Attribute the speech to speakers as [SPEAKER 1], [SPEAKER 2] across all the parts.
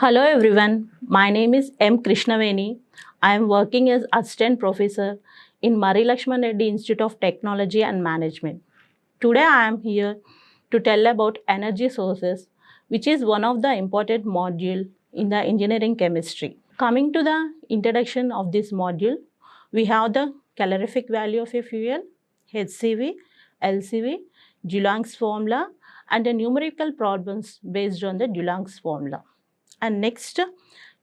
[SPEAKER 1] Hello everyone, my name is Krishna Veni. I am working as Assistant Professor in Marri Laxman Reddy Institute of Technology and Management. Today I am here to tell about energy sources, which is one of the important module in the engineering chemistry. Coming to the introduction of this module, we have the calorific value of a fuel, HCV, LCV, Dulong's formula, and the numerical problems based on the Dulong's formula. And next,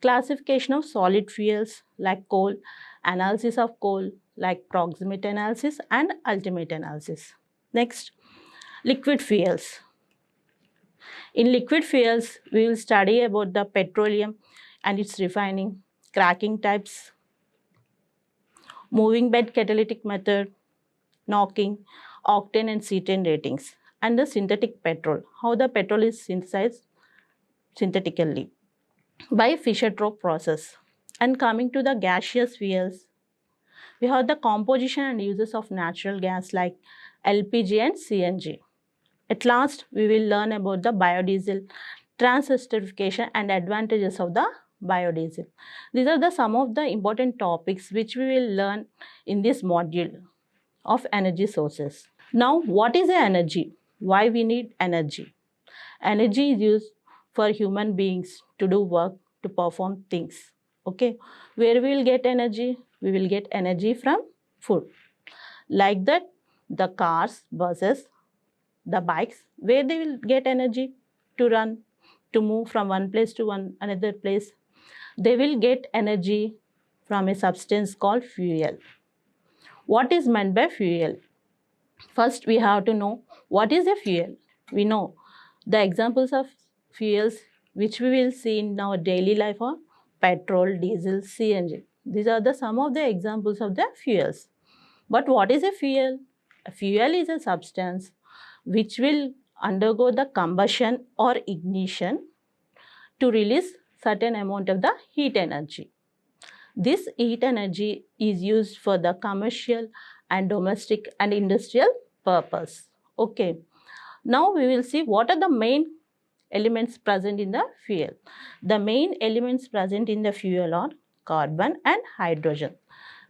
[SPEAKER 1] classification of solid fuels like coal, analysis of coal like proximate analysis and ultimate analysis. Next, liquid fuels. In liquid fuels, we will study about the petroleum and its refining, cracking types, moving bed catalytic method, knocking, octane and cetane ratings, and the synthetic petrol, how the petrol is synthesized synthetically by Fischer-Tropsch process. And coming to the gaseous fuels, we have the composition and uses of natural gas like LPG and CNG. At last, we will learn about the biodiesel, trans-esterification and advantages of the biodiesel. These are some of the important topics which we will learn in this module of energy sources. Now, what is the energy? Why we need energy? Energy is used for human beings to do work, to perform things. Okay, where we will get energy? We will get energy from food. Like that, the cars, buses, the bikes, where they will get energy to run, to move from one place to another place. They will get energy from a substance called fuel. What is meant by fuel? First, we have to know what is a fuel. We know the examples of fuels which we will see in our daily life are petrol, diesel, CNG. These are some of the examples of the fuels. But what is a fuel? A fuel is a substance which will undergo the combustion or ignition to release certain amount of the heat energy. This heat energy is used for the commercial and domestic and industrial purpose. Okay. Now we will see what are the main elements present in the fuel. The main elements present in the fuel are carbon and hydrogen.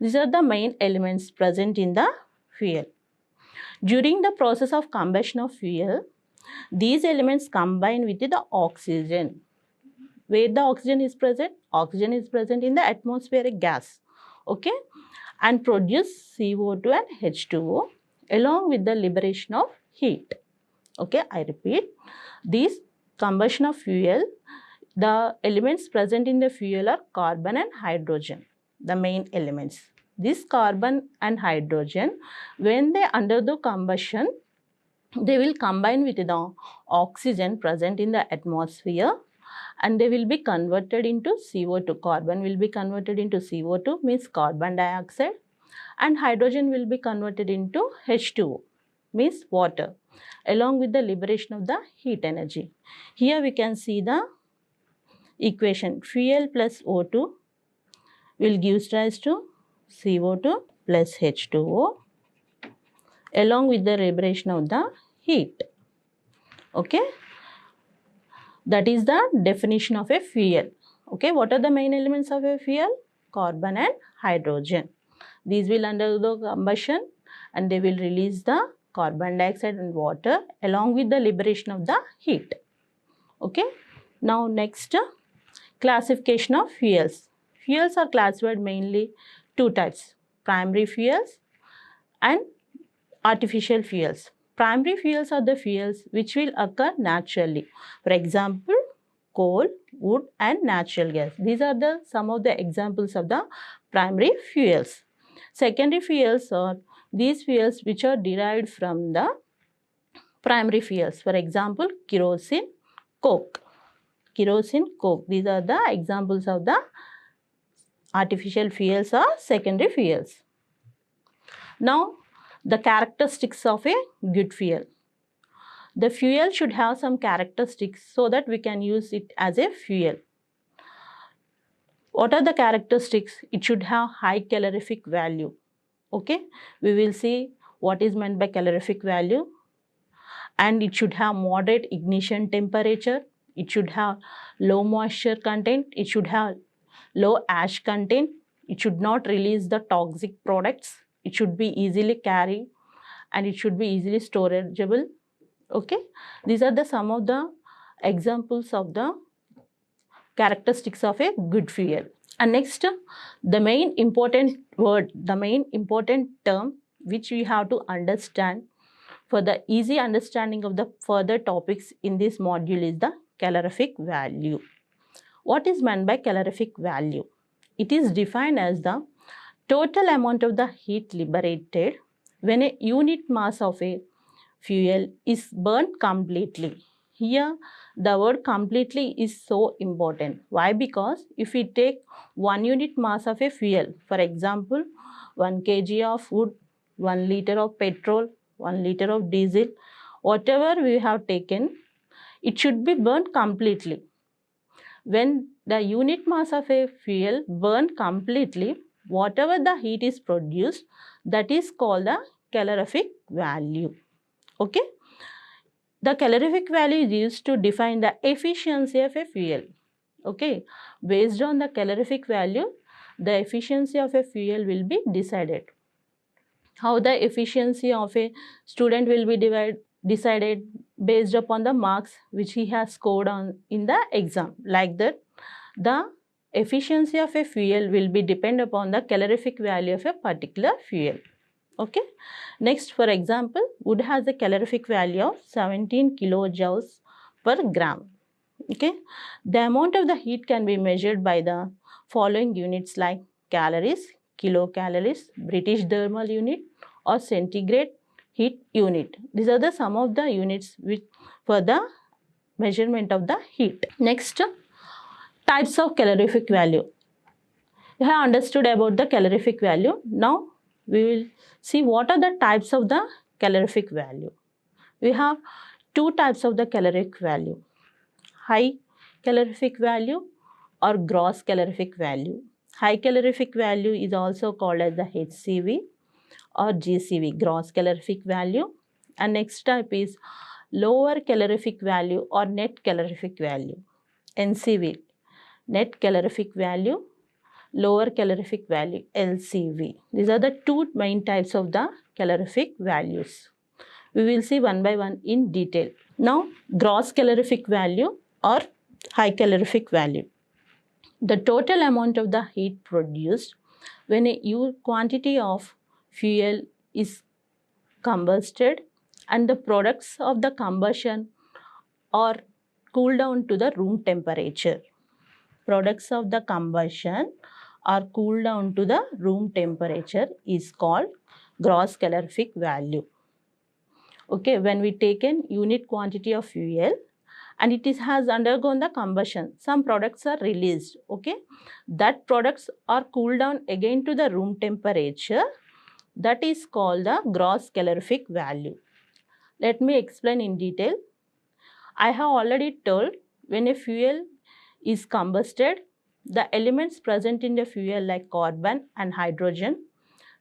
[SPEAKER 1] These are the main elements present in the fuel. During the process of combustion of fuel, these elements combine with the oxygen. Where the oxygen is present? Oxygen is present in the atmospheric gas. Okay, and produce CO2 and H2O along with the liberation of heat. Okay, I repeat, these combustion of fuel, the elements present in the fuel are carbon and hydrogen, the main elements. This carbon and hydrogen, when they undergo combustion, they will combine with the oxygen present in the atmosphere and they will be converted into CO2. Carbon will be converted into CO2, means carbon dioxide, and hydrogen will be converted into H2O, means water, along with the liberation of the heat energy. Here we can see the equation. Fuel plus O2 will give rise to CO2 plus H2O along with the liberation of the heat. Okay, that is the definition of a fuel. Okay, what are the main elements of a fuel? Carbon and hydrogen. These will undergo combustion and they will release the carbon dioxide and water along with the liberation of the heat. Okay, now next, classification of fuels. Fuels are classified mainly two types: primary fuels and artificial fuels. Primary fuels are the fuels which will occur naturally. For example, coal, wood and natural gas. These are some of the examples of the primary fuels. Secondary fuels are these fuels which are derived from the primary fuels. For example, kerosene, coke. Kerosene, coke. These are the examples of the artificial fuels or secondary fuels. Now, the characteristics of a good fuel. The fuel should have some characteristics so that we can use it as a fuel. What are the characteristics? It should have high calorific value. Okay, we will see what is meant by calorific value. And it should have moderate ignition temperature. it should have low moisture content, it should have low ash content, it should not release the toxic products, it should be easily carried, and it should be easily storageable. Okay, these are the some of the examples of the characteristics of a good fuel. And next, the main important word, the main important term which we have to understand for the easy understanding of the further topics in this module is the calorific value. What is meant by calorific value? It is defined as the total amount of the heat liberated when a unit mass of a fuel is burnt completely. Here, the word completely is so important. Why? Because if we take 1 unit mass of a fuel, for example, 1 kg of wood, 1 liter of petrol, 1 liter of diesel, whatever we have taken, it should be burnt completely. When the unit mass of a fuel burnt completely, whatever the heat is produced, that is called the calorific value. Okay? The calorific value is used to define the efficiency of a fuel. Okay? Based on the calorific value, the efficiency of a fuel will be decided. How the efficiency of a student will be decided based upon the marks which he has scored on in the exam. Like that, the efficiency of a fuel will be depend upon the calorific value of a particular fuel. Okay. Next, for example, wood has a calorific value of 17 kilojoules per gram. Okay. The amount of the heat can be measured by the following units like calories, kilocalories, British thermal unit, or centigrade heat unit. These are the some of the units which for the measurement of the heat. Next, types of calorific value. You have understood about the calorific value. Now, we will see what are the types of the calorific value. We have two types of the calorific value. High calorific value or gross calorific value. High calorific value is also called as the HCV or GCV, gross calorific value. And next type is lower calorific value or net calorific value, NCV, net calorific value, lower calorific value, LCV. These are the two main types of the calorific values. We will see one by one in detail. Now, gross calorific value or high calorific value. The total amount of the heat produced when a huge quantity of fuel is combusted and the products of the combustion are cooled down to the room temperature. Products of the combustion are cooled down to the room temperature is called gross calorific value. Okay, when we take an unit quantity of fuel and it has undergone the combustion, some products are released. Okay, that products are cooled down again to the room temperature. That is called the gross calorific value. Let me explain in detail. I have already told when a fuel is combusted, the elements present in the fuel like carbon and hydrogen,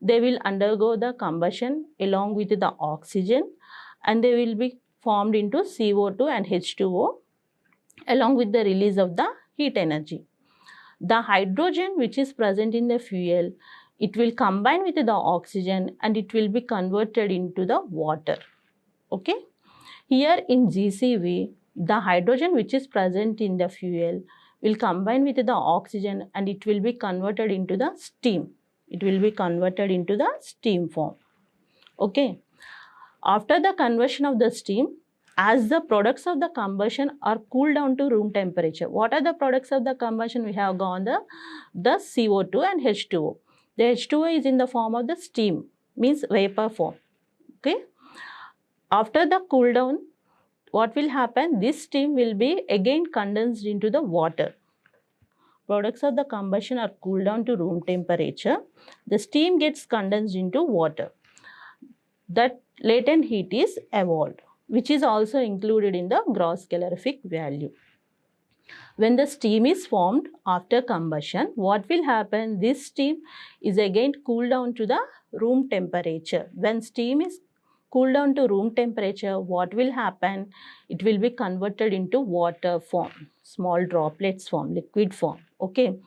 [SPEAKER 1] they will undergo the combustion along with the oxygen and they will be formed into CO2 and H2O along with the release of the heat energy. The hydrogen which is present in the fuel, it will combine with the oxygen and it will be converted into the water. Okay. Here in GCV, the hydrogen which is present in the fuel will combine with the oxygen and it will be converted into the steam. It will be converted into the steam form. Okay. After the conversion of the steam, as the products of the combustion are cooled down to room temperature. What are the products of the combustion? We have gone the CO2 and H2O. The H2O is in the form of the steam, means vapor form. Okay. After the cool down, what will happen? This steam will be again condensed into the water. Products of the combustion are cooled down to room temperature. The steam gets condensed into water. That latent heat is evolved, which is also included in the gross calorific value. When the steam is formed after combustion, what will happen? This steam is again cooled down to the room temperature. When steam is cool down to room temperature, what will happen? It will be converted into water form, small droplets form, liquid form. Okay.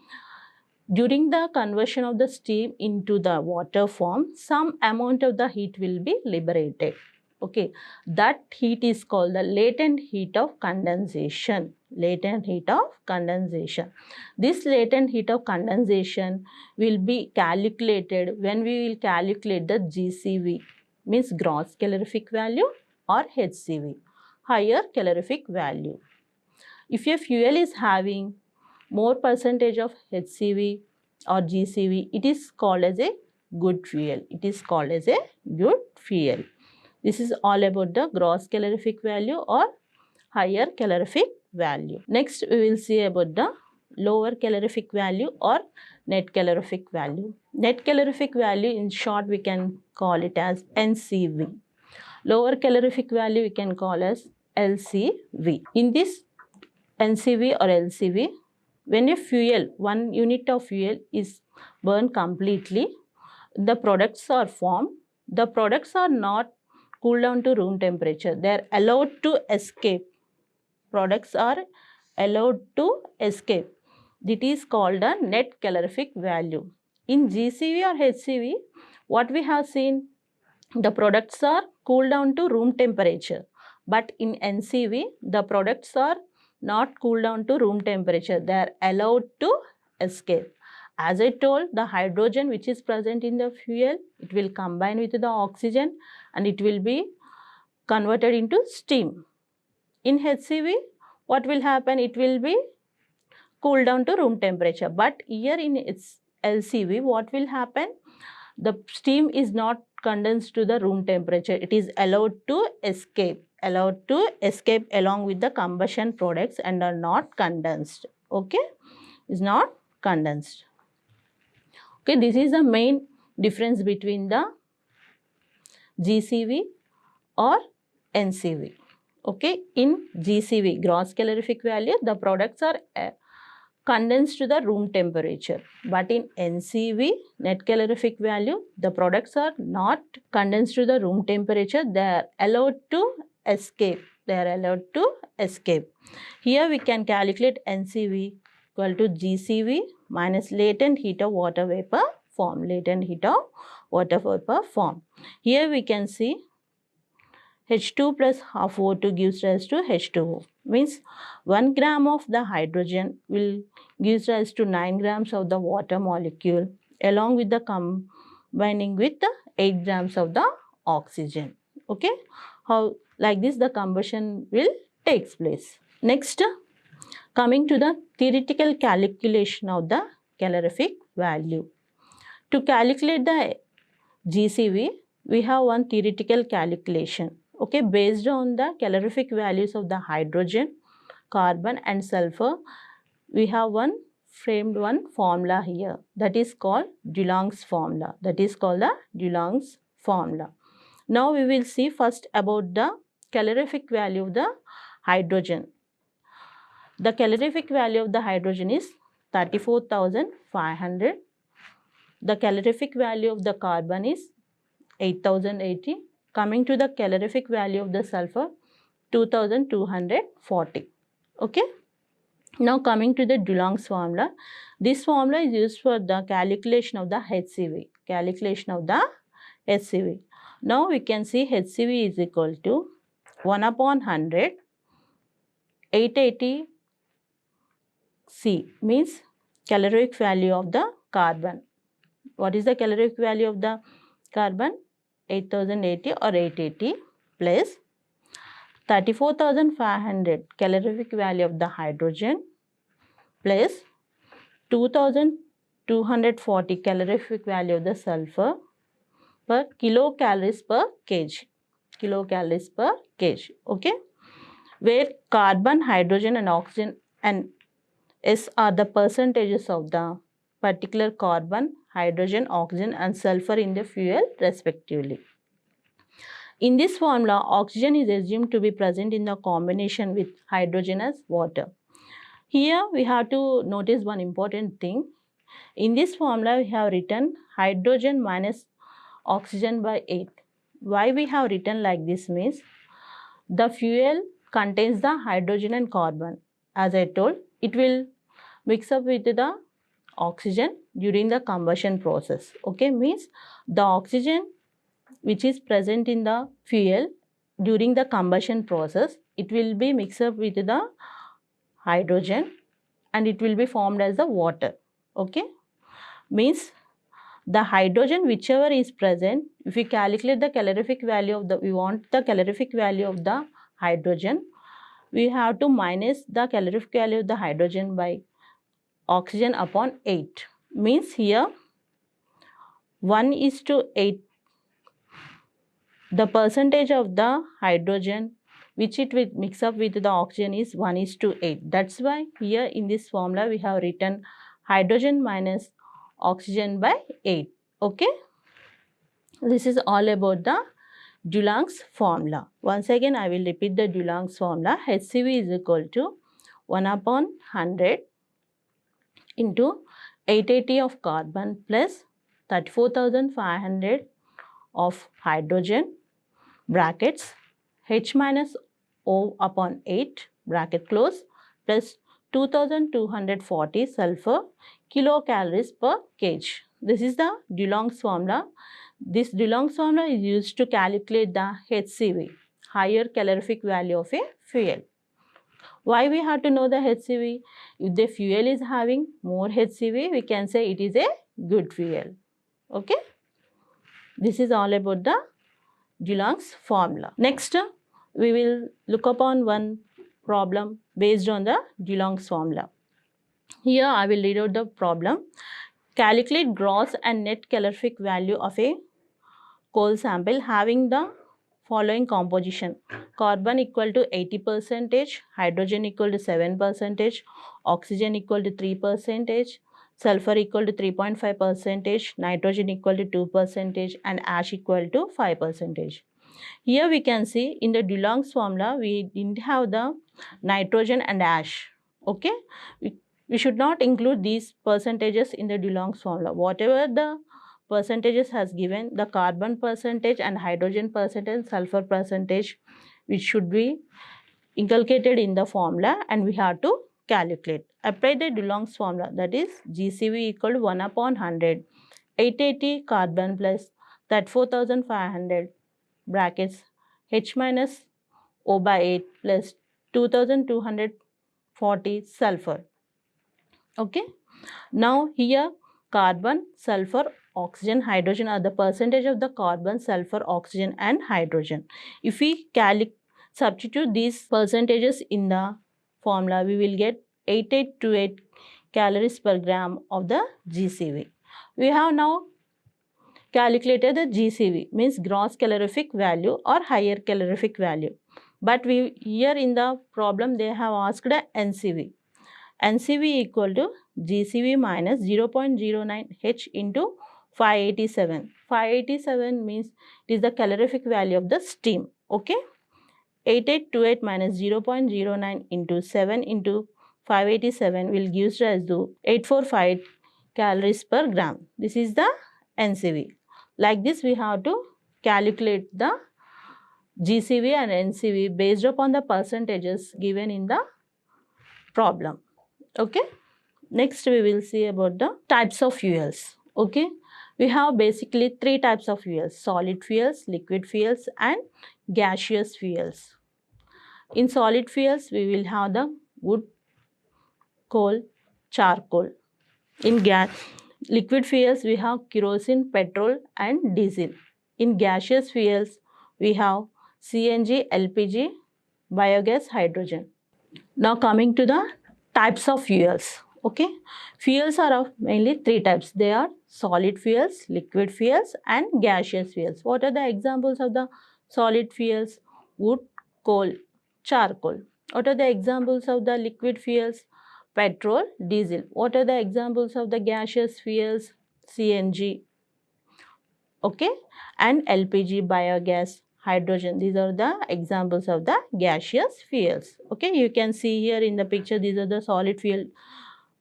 [SPEAKER 1] During the conversion of the steam into the water form, some amount of the heat will be liberated. Okay, that heat is called the latent heat of condensation. Latent heat of condensation. This latent heat of condensation will be calculated when we will calculate the GCV, means gross calorific value, or HCV, higher calorific value. If your fuel is having more percentage of HCV or GCV, it is called as a good fuel. It is called as a good fuel. This is all about the gross calorific value or higher calorific value. Next, we will see about the lower calorific value or net calorific value. Net calorific value, in short, we can call it as NCV. Lower calorific value we can call as LCV. In this NCV or LCV, when a fuel, 1 unit of fuel is burned completely, the products are formed. The products are not cooled down to room temperature. They are allowed to escape. Products are allowed to escape. This is called a net calorific value. In GCV or HCV, what we have seen, the products are cooled down to room temperature. But in NCV, the products are not cooled down to room temperature. They are allowed to escape. As I told, the hydrogen which is present in the fuel, it will combine with the oxygen and it will be converted into steam. In HCV, what will happen? It will be cooled down to room temperature. But here in its LCV, what will happen? The steam is not condensed to the room temperature. It is allowed to escape. Allowed to escape along with the combustion products and are not condensed. Okay, is not condensed. Okay, this is the main difference between the GCV or NCV. Okay, in GCV, gross calorific value, the products are condensed to the room temperature. But in NCV, net calorific value, the products are not condensed to the room temperature. They are allowed to escape. They are allowed to escape. Here we can calculate NCV equal to GCV minus latent heat of water vapor form. Latent heat of water vapor form. Here we can see H2 plus half O2 gives rise to H2O. Means 1 gram of the hydrogen will give rise to 9 grams of the water molecule along with the combining with the 8 grams of the oxygen. Okay, how like this the combustion will takes place. Next, coming to the theoretical calculation of the calorific value. To calculate the GCV, we have one theoretical calculation. Okay, based on the calorific values of the hydrogen, carbon and sulfur, we have framed one formula here that is called Dulong's formula. That is called the Dulong's formula. Now we will see first about the calorific value of the hydrogen. The calorific value of the hydrogen is 34,500. The calorific value of the carbon is 8,080. Coming to the calorific value of the sulfur, 2,240. Okay. Now coming to the Dulong's formula. This formula is used for the calculation of the HCV. Calculation of the HCV. Now we can see HCV is equal to 1 upon 100, 880 C means calorific value of the carbon. What is the calorific value of the carbon? 8,080 or 880 plus 34,500 calorific value of the hydrogen plus 2,240 calorific value of the sulfur per kilocalories per kg. Kilocalories per kg. Okay. Where carbon, hydrogen and oxygen and S are the percentages of the particular carbon, hydrogen, oxygen and sulfur in the fuel respectively. In this formula, oxygen is assumed to be present in the combination with hydrogen as water. Here we have to notice one important thing. In this formula, we have written hydrogen minus oxygen by 8. Why we have written like this means the fuel contains the hydrogen and carbon. As I told, it will mix up with the oxygen during the combustion process. Okay, means the oxygen which is present in the fuel during the combustion process, it will be mixed up with the hydrogen and it will be formed as the water. Okay, means the hydrogen whichever is present, if we calculate the calorific value of the, we want the calorific value of the hydrogen, we have to minus the calorific value of the hydrogen by oxygen upon 8. Means here 1:8, the percentage of the hydrogen which it will mix up with the oxygen is 1:8. That's why here in this formula we have written hydrogen minus oxygen by 8. Okay, this is all about the Dulong's formula. Once again I will repeat the Dulong's formula. HCV is equal to 1/100 into 880 of carbon plus 34,500 of hydrogen brackets H minus O upon 8 bracket close plus 2240 sulfur kilocalories per kg. This is the Dulong's formula. This Dulong's formula is used to calculate the HCV, higher calorific value of a fuel. Why we have to know the HCV? If the fuel is having more HCV, we can say it is a good fuel. Okay. This is all about the Dulong's formula. Next, we will look upon one problem based on the Dulong's formula. Here I will read out the problem. Calculate gross and net calorific value of a coal sample having the following composition: carbon equal to 80%, hydrogen equal to 7%, oxygen equal to 3%, sulfur equal to 3.5%, nitrogen equal to 2%, and ash equal to 5%. Here we can see in the Dulong's formula we didn't have the nitrogen and ash. Okay, we should not include these percentages in the Dulong's formula. Whatever the percentages has given, the carbon percentage and hydrogen percentage, sulfur percentage, which should be inculcated in the formula and we have to calculate. Apply the Dulong's formula, that is GCV equal to 1/100, 880 carbon plus 34,500 brackets H minus O by 8 plus 2240 sulfur. Okay. Now here carbon, sulfur, oxygen, hydrogen are the percentage of the carbon, sulfur, oxygen and hydrogen. If we substitute these percentages in the formula, we will get 8828 calories per gram of the GCV. We have now calculated the GCV, means gross calorific value or higher calorific value. But here in the problem they have asked a NCV. NCV equal to GCV minus 0.09 H into 587. 587 means it is the calorific value of the steam. Okay. 8828 minus 0.09 into 7 into 587 will give us to 845 calories per gram. This is the NCV. Like this we have to calculate the GCV and NCV based upon the percentages given in the problem. Okay. Next we will see about the types of fuels. Okay. We have basically three types of fuels: solid fuels, liquid fuels and gaseous fuels. In solid fuels we will have the wood, coal, charcoal. In liquid fuels we have kerosene, petrol and diesel. In gaseous fuels we have CNG, LPG, biogas, hydrogen. Now coming to the types of fuels. Okay, fuels are of mainly three types. They are solid fuels, liquid fuels and gaseous fuels. What are the examples of the solid fuels? Wood, coal, charcoal. What are the examples of the liquid fuels? Petrol, diesel. What are the examples of the gaseous fuels? CNG, okay, and LPG, biogas, hydrogen. These are the examples of the gaseous fuels. Okay, you can see here in the picture these are the solid fuel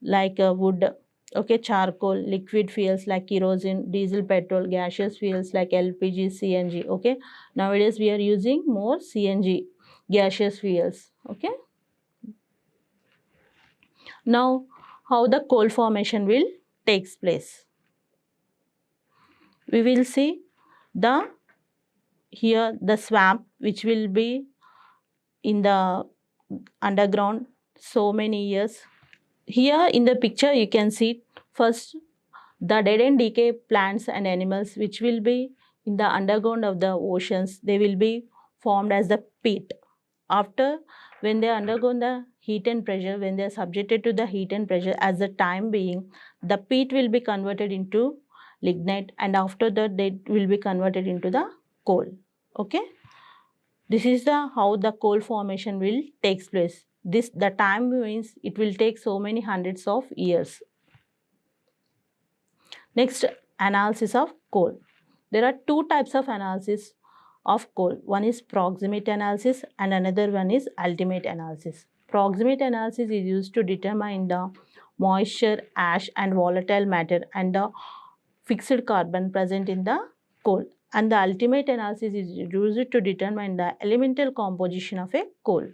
[SPEAKER 1] like wood, Okay, charcoal, liquid fuels like kerosene, diesel, petrol, gaseous fuels like LPG, CNG. Okay, nowadays we are using more CNG, gaseous fuels. Okay, now how the coal formation will takes place. We will see the here the swamp which will be in the underground so many years. Here in the picture you can see first the dead and decay plants and animals which will be in the underground of the oceans, they will be formed as the peat. After, when they undergo the heat and pressure, when they are subjected to the heat and pressure, as the time being, the peat will be converted into lignite, and after that they will be converted into the coal. Okay, this is the how the coal formation will takes place. This the time means it will take so many hundreds of years. Next, analysis of coal. There are two types of analysis of coal. One is proximate analysis and another one is ultimate analysis. Proximate analysis is used to determine the moisture, ash and volatile matter and the fixed carbon present in the coal. And the ultimate analysis is used to determine the elemental composition of a coal.